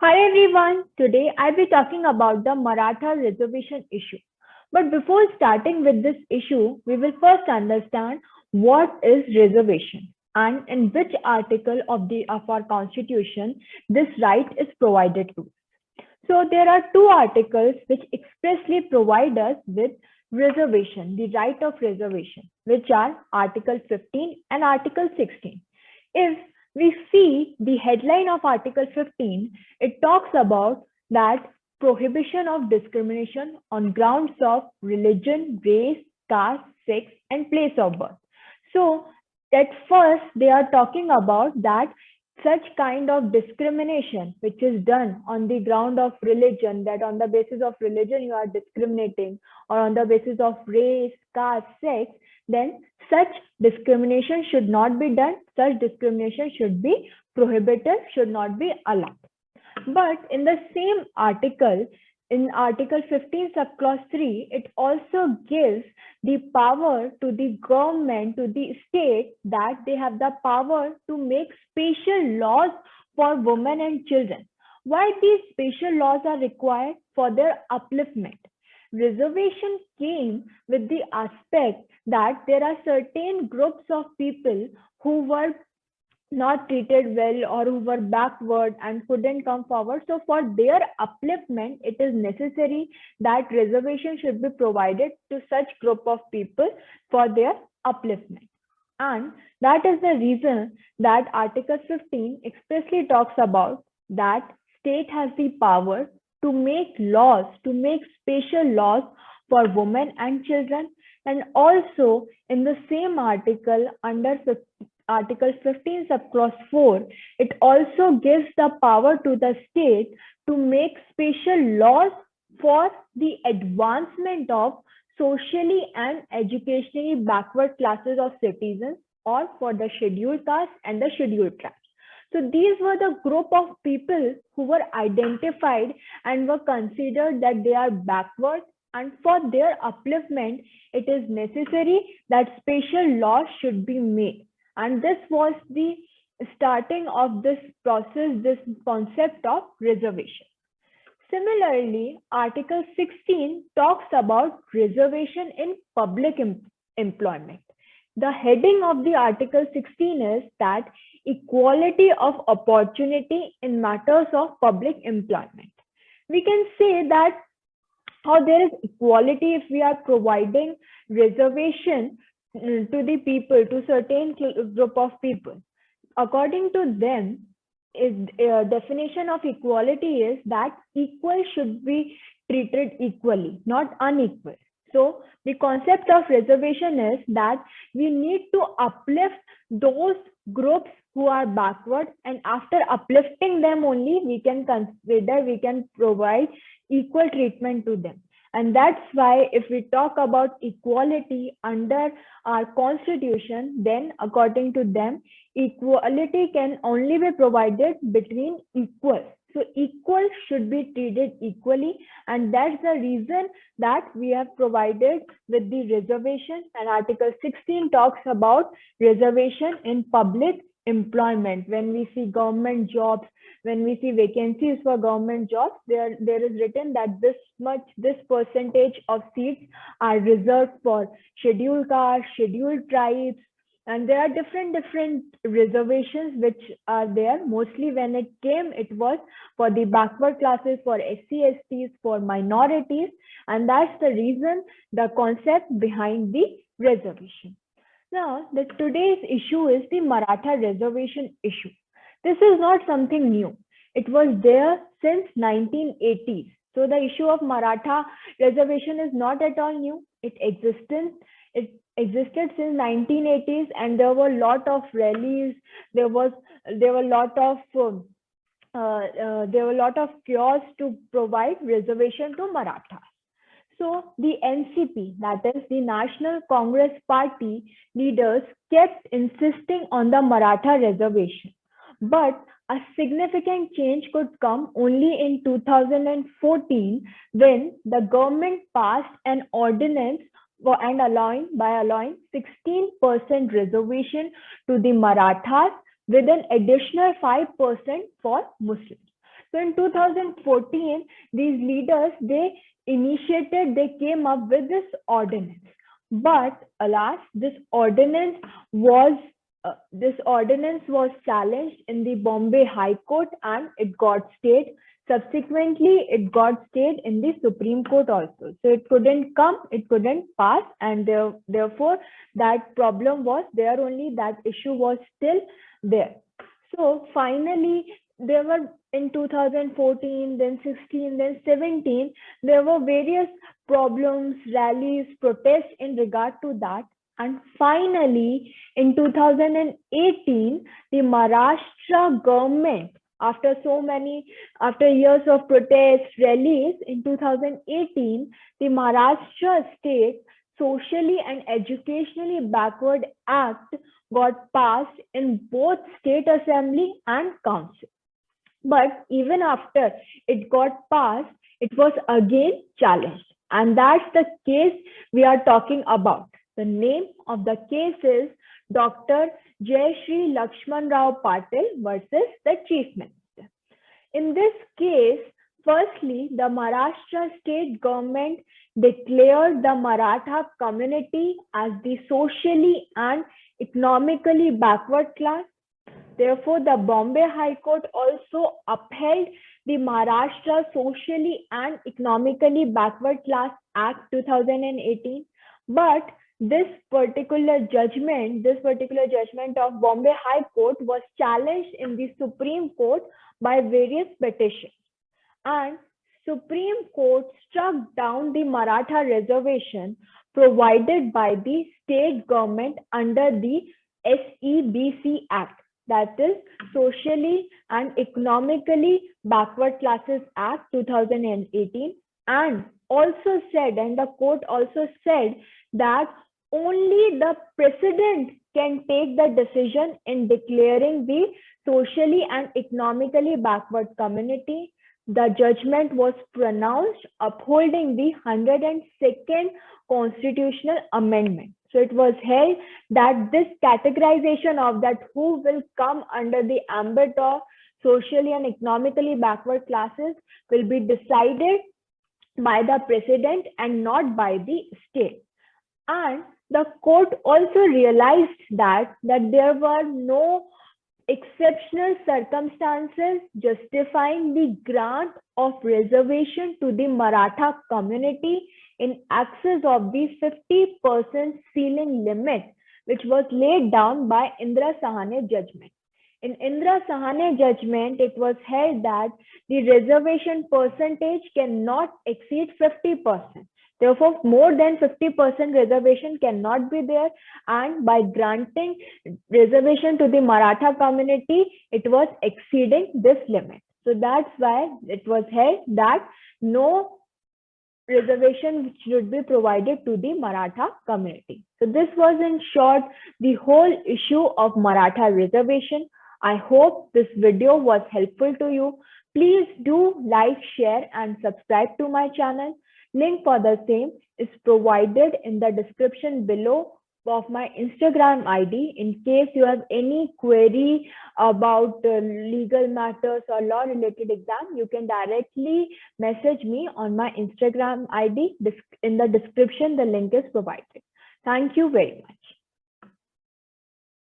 Hi everyone, today I'll be talking about the Maratha reservation issue. But before starting with this issue, we will first understand what is reservation and in which article of our constitution this right is provided to. So there are two articles which expressly provide us with reservation, the right of reservation, which are Article 15 and Article 16. If we see the headline of Article 15, it talks about that prohibition of discrimination on grounds of religion, race, caste, sex, and place of birth. So at first they are talking about that such kind of discrimination which is done on the ground of religion, that on the basis of religion you are discriminating, or on the basis of race, caste, sex, then such discrimination should not be done. Such discrimination should be prohibited, should not be allowed. But in the same article, in Article 15, subclause 3, it also gives the power to the government, to the state, that they have the power to make special laws for women and children. Why these special laws are required? For their upliftment. Reservation came with the aspect that there are certain groups of people who were not treated well or who were backward and couldn't come forward. So for their upliftment, it is necessary that reservation should be provided to such group of people for their upliftment. And that is the reason that Article 15 expressly talks about that state has the power to make laws, to make special laws for women and children. And also in the same article, under Article 15, subclause 4, it also gives the power to the state to make special laws for the advancement of socially and educationally backward classes of citizens, or for the scheduled caste and the scheduled tribes. So these were the group of people who were identified and were considered that they are backward, and for their upliftment, it is necessary that special laws should be made. And this was the starting of this process, this concept of reservation. Similarly, Article 16 talks about reservation in public employment. The heading of the Article 16 is that equality of opportunity in matters of public employment. We can say that how there is equality if we are providing reservation to the people, to certain group of people. According to them, is definition of equality is that equal should be treated equally, not unequal. So the concept of reservation is that we need to uplift those groups who are backward, and after uplifting them only we can consider, we can provide equal treatment to them. And that's why if we talk about equality under our constitution, then according to them, equality can only be provided between equals. So equals should be treated equally, and that's the reason that we have provided with the reservation. And Article 16 talks about reservation in public employment. When we see government jobs, when we see vacancies for government jobs, there is written that this percentage of seats are reserved for scheduled castes, scheduled tribes, and there are different reservations which are there. Mostly when it came, it was for the backward classes, for SC, STs, for minorities, and that's the reason, the concept behind the reservation. Now, today's issue is the Maratha reservation issue. This is not something new. It was there since 1980s. So the issue of Maratha reservation is not at all new. It existed since 1980s, and there were a lot of rallies. There were a lot of cures to provide reservation to Marathas. So the NCP, that is the National Congress Party leaders, kept insisting on the Maratha reservation. But a significant change could come only in 2014, when the government passed an ordinance and allowing 16% reservation to the Marathas with an additional 5% for Muslims. So in 2014, these leaders, they came up with this ordinance. But alas, this ordinance was challenged in the Bombay High Court and it got stayed. Subsequently, it got stayed in the Supreme Court also. So it couldn't pass, and therefore that problem was there only, that issue was still there. So finally, there were in 2014, then 16, then 17, there were various problems, rallies, protests in regard to that. And finally, in 2018, the Maharashtra government, after years of protests, rallies, in 2018, the Maharashtra State Socially and Educationally Backward Act got passed in both state assembly and council. But even after it got passed, it was again challenged. And that's the case we are talking about. The name of the case is Dr. Jaishri Laxmanrao Patil versus the Chief Minister. In this case, firstly, the Maharashtra state government declared the Maratha community as the socially and economically backward class. Therefore, the Bombay High Court also upheld the Maharashtra Socially and Economically Backward Class Act 2018. But this particular judgment of Bombay High Court was challenged in the Supreme Court by various petitions. And Supreme Court struck down the Maratha reservation provided by the state government under the SEBC Act, that is Socially and Economically Backward Classes Act 2018, and the court also said that only the president can take the decision in declaring the socially and economically backward community. The judgment was pronounced upholding the 102nd constitutional amendment. So it was held that this categorization of that who will come under the ambit of socially and economically backward classes will be decided by the president and not by the state. And the court also realized that there were no exceptional circumstances justifying the grant of reservation to the Maratha community in excess of the 50% ceiling limit, which was laid down by Indra Sahane judgment. In Indra Sahane judgment, it was held that the reservation percentage cannot exceed 50%. Therefore, more than 50% reservation cannot be there, and by granting reservation to the Maratha community, it was exceeding this limit. So that's why it was held that no reservation should be provided to the Maratha community. So this was in short the whole issue of Maratha reservation. I hope this video was helpful to you. Please do like, share and subscribe to my channel. Link for the same is provided in the description below of my Instagram ID. In case you have any query about legal matters or law related exam, you can directly message me on my Instagram ID. In the description, the link is provided. Thank you very much.